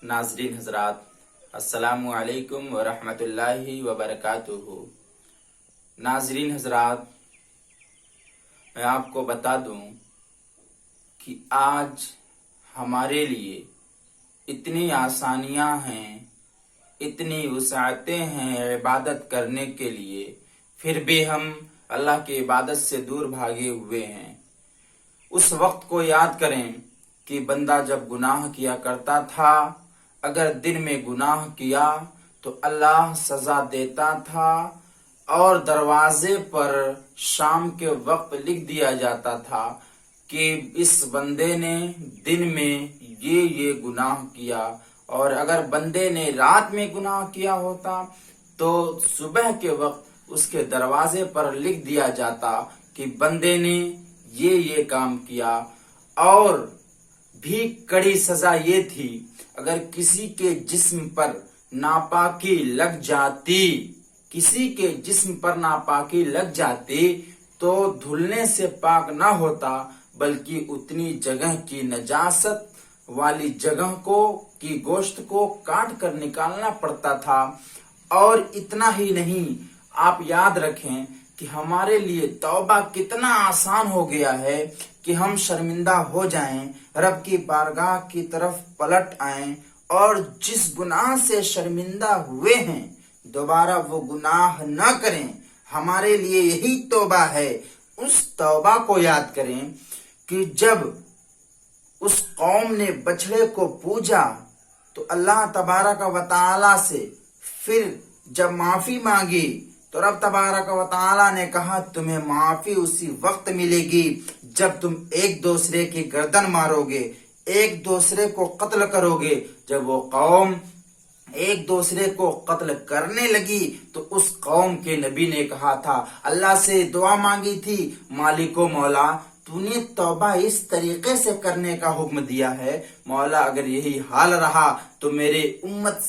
नाजरीन हजरात, अस्सलामु अलैकुम व रहमतुल्लाहि व बरकातुहू। नाजरीन हजरात, मैं आपको बता दूं कि आज हमारे लिए इतनी आसानियां हैं, इतनी वसाअतें हैं इबादत करने के लिए, फिर भी हम अल्लाह की इबादत से दूर भागे हुए हैं। उस वक्त को याद करें कि बंदा जब गुनाह किया करता था, अगर दिन में गुनाह किया तो अल्लाह सजा देता था और दरवाजे पर शाम के वक्त लिख दिया जाता था कि इस बंदे ने दिन में ये गुनाह किया। और अगर बंदे ने रात में गुनाह किया होता तो सुबह के वक्त उसके दरवाजे पर लिख दिया जाता कि बंदे ने ये काम किया। और भी कड़ी सजा ये थी, अगर किसी के जिस्म पर नापाकी लग जाती, किसी के जिस्म पर नापाकी लग जाती तो धुलने से पाक ना होता, बल्कि उतनी जगह की नजासत वाली जगह को की गोश्त को काट कर निकालना पड़ता था। और इतना ही नहीं, आप याद रखें कि हमारे लिए तौबा कितना आसान हो गया है कि हम शर्मिंदा हो जाएं, रब की बारगाह की तरफ पलट आएं और जिस गुनाह से शर्मिंदा हुए हैं दोबारा वो गुनाह न करें। हमारे लिए यही तौबा है। उस तौबा को याद करें कि जब उस कौम ने बछड़े को पूजा तो अल्लाह तबारक व तआला से फिर जब माफी मांगी तो रब तबारक व तआला ने कहा तुम्हें माफी उसी वक्त मिलेगी जब तुम एक दूसरे की गर्दन मारोगे, एक दूसरे को कत्ल करोगे। जब वो कौम एक दूसरे को कत्ल करने लगी तो उस कौम के नबी ने कहा था, अल्लाह से दुआ मांगी थी, मालिको मौला तूने तौबा इस तरीके से करने का हुक्म दिया है, मौला अगर यही हाल रहा तो मेरी उम्मत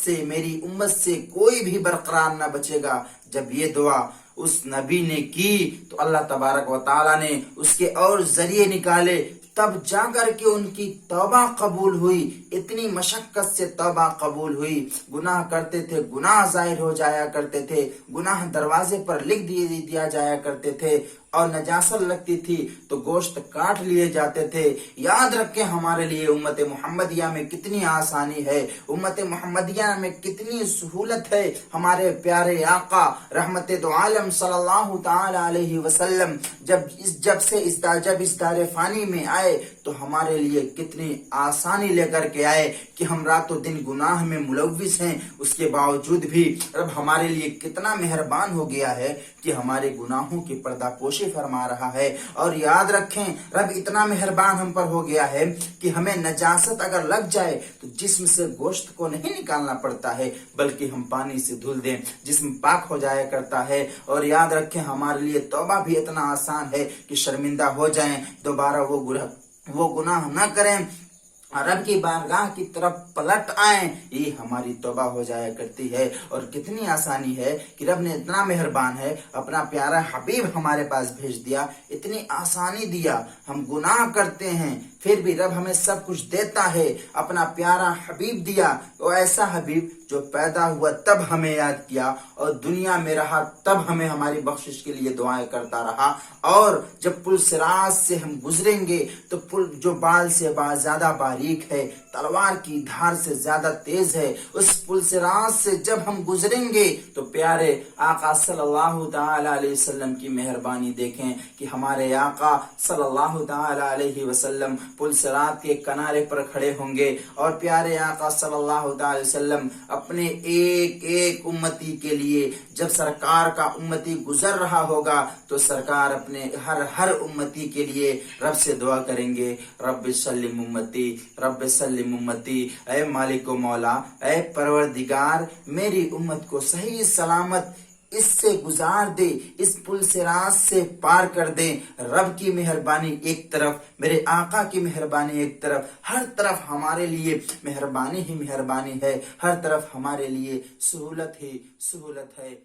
से कोई भी बरकरार न बचेगा। जब ये दुआ उस नबी ने की तो अल्लाह तबारक व तआला ने उसके और जरिए निकाले, तब जाकर के उनकी तौबा कबूल हुई। इतनी मशक्कत से तौबा कबूल हुई। गुनाह करते थे, गुनाह जाहिर हो जाया करते थे, गुनाह दरवाजे पर लिख दिया जाया करते थे, और नजासत लगती थी तो गोश्त काट लिए जाते थे। याद रखें हमारे लिए उम्मत मुहम्मदिया में कितनी आसानी है, उम्मत मुहम्मदिया में कितनी सहूलत है। हमारे प्यारे आका रहमते दो आलम सल्लल्लाहु ताला अलैहि वसल्लम जब इस दारे फानी में आए तो हमारे लिए कितनी आसानी लेकर के आए कि हम रातों दिन गुनाह में मुलव्विस हैं, उसके बावजूद भी रब हमारे लिए कितना मेहरबान हो गया है कि हमारे गुनाहों की पर्दापोशी फरमा रहा है। और याद रखें रब इतना मेहरबान हम पर हो गया है कि हमें नजासत अगर लग जाए तो जिस्म से गोश्त को नहीं निकालना पड़ता है, बल्कि हम पानी से धुल दें, जिस्म पाक हो जाया करता है। और याद रखें हमारे लिए तौबा भी इतना आसान है कि शर्मिंदा हो जाएं, दोबारा वो गुनाह न करें, रब की बारगाह की तरफ पलट आए, ये हमारी तौबा हो जाया करती है। और कितनी आसानी है कि रब ने इतना मेहरबान है, अपना प्यारा हबीब हमारे पास भेज दिया, इतनी आसानी दिया। हम गुनाह करते हैं फिर भी रब हमें सब कुछ देता है, अपना प्यारा हबीब दिया। तो ऐसा हबीब जो पैदा हुआ तब हमें याद किया और दुनिया में रहा तब हमें हमारी बख्शिश के लिए दुआएं करता रहा। और जब पुल सिरात से हम गुजरेंगे तो पुल जो बाल से ज्यादा बारीक है, तलवार की धार से ज्यादा तेज है, उस पुल सिरात से जब हम गुजरेंगे तो प्यारे आका सल्लल्लाहु ताला अलैहि वसल्लम की मेहरबानी देखें कि हमारे आका सल्लल्लाहु ताला अलैहि वसल्लम पुल सिरात के किनारे पर खड़े होंगे और प्यारे आका सल्लल्लाहु अलैहि वसल्लम अपने एक एक उम्मती के लिए, जब सरकार का उम्मती गुजर रहा होगा तो सरकार अपने हर उम्मती के लिए रब से दुआ करेंगे, रब्बि सल्लिम उम्मती, रब्बि सल्लिम उम्मती, ऐ मालिको मौला, ऐ परवरदिगार मेरी उम्मत को सही सलामत इससे गुजार दे, इस पुल सिरात से पार कर दे। रब की मेहरबानी एक तरफ, मेरे आका की मेहरबानी एक तरफ, हर तरफ हमारे लिए मेहरबानी ही मेहरबानी है, हर तरफ हमारे लिए सहूलत ही सहूलत है।